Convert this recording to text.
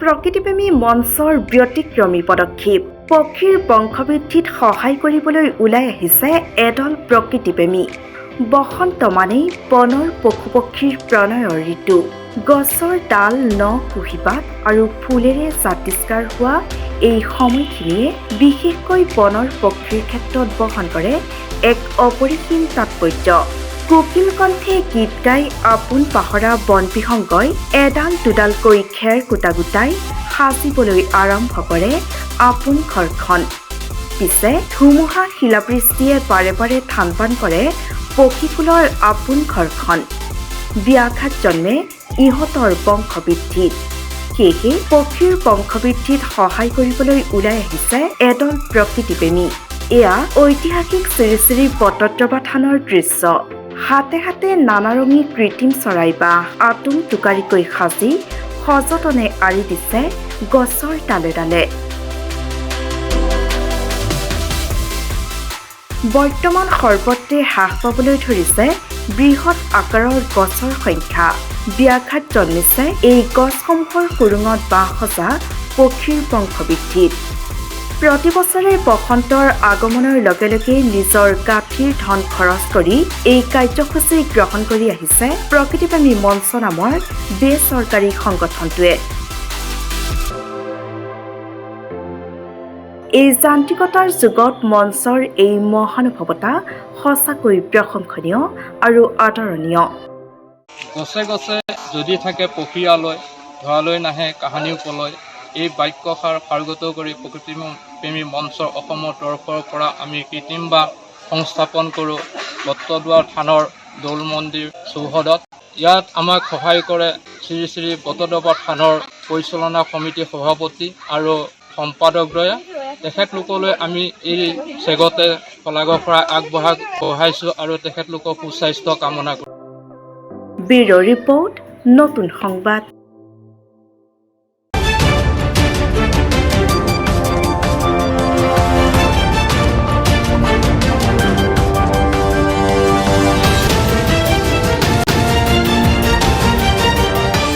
প্ৰকৃতিপ্ৰেমী মঞ্চৰ ব্যতিক্ৰমী পদক্ষেপ পক্ষীৰ বংশবৃদ্ধিত সহায় কৰিবলৈ ওলাই আহিছে এদল প্ৰকৃতিপ্ৰেমী বসন্ত মানেই বনৰ পশু-পক্ষীৰ প্ৰণয়ৰ ঋতু গছৰ ডাল কুঁহিপাত আৰু ফুলেৰে জাতিষ্কাৰ হোৱা এই সময়খিনিয়ে বিশেষকৈ বনৰ পক্ষীৰ ক্ষেত্ৰত বহন কৰে এক অপৰিসীম তাৎপৰ্য কোকিল কণ্ঠে গীত গাই আপোন পাহৰা বন বিহংগই এডাল দুডালকৈ খেৰ গোটাই সাজিবলৈ আৰম্ভ কৰে আপোন ঘৰখন পিছে ধুমুহা শিলাবৃষ্টিয়ে বাৰে বাৰে থান-পান কৰে পক্ষীকুলৰ আপোন ঘৰখন ব্যাঘাত জন্মে ইহঁতৰ বংশবৃদ্ধিত সেয়েহে পক্ষীৰ বংশবৃদ্ধিত সহায় কৰিবলৈ ওলাই আহিছে এদল প্ৰকৃতিপ্ৰেমী এয়া ঐতিহাসিক শ্ৰী শ্ৰী বটদ্ৰৱা থানৰ দৃশ্য হাতে হাতে নানাৰঙী কৃত্ৰিম চৰাই বা আতুম টোকাৰিকৈ সাজি সযতনে আঁৰি দিছে গছৰ ডালে ডালে বৰ্তমান সৰ্বত্ৰে হ্ৰাস পাবলৈ ধৰিছে বৃহৎ আকাৰৰ গছৰ সংখ্যা ব্যাঘাত জন্মিছে এই গছসমূহৰ কুৰুঙত বাঁহ সজা পক্ষীৰ বংশবৃদ্ধিত প্ৰতিবছৰে বসন্তৰ আগমনৰ লগে লগে নিজৰ গাঁঠিৰ ধন খৰচ কৰি এই কাৰ্যসূচী গ্ৰহণ কৰি আহিছে প্ৰকৃতিপ্ৰেমী মঞ্চ নামৰ বেচৰকাৰী সংগঠনটোৱে এই যান্ত্ৰিকতাৰ যুগত মঞ্চৰ এই মহানুভৱতা সঁচাকৈ প্ৰশংসনীয় আৰু আদৰণীয় গছে গছে যদি থাকে পক্ষীয়ালয় ধৰালৈ নাহে কাহানিও পলয় এই বাক্যষাৰ কাৰ্যত কৰি প্ৰকৃতিপ্ৰেমী মঞ্চৰ অসমৰ তৰফৰ পৰা আমি কৃত্ৰিম বাঁহ সংস্থাপন কৰোঁ বটদ্ৰৱা থানৰ দৌল মন্দিৰ চৌহদত ইয়াত আমাক সহায় কৰে শ্ৰী শ্ৰী বটদ্ৰৱা থানৰ পৰিচালনা সমিতিৰ সভাপতি আৰু সম্পাদকদ্বয়ে তেখেতলোকলৈ আমি এই চেগতে শলাগৰ পৰা আগবঢ়াইছোঁ আৰু তেখেতলোকৰ সুস্বাস্থ্য কামনা কৰোঁ। ব্যুৰ' ৰিপৰ্ট নতুন সংবাদ।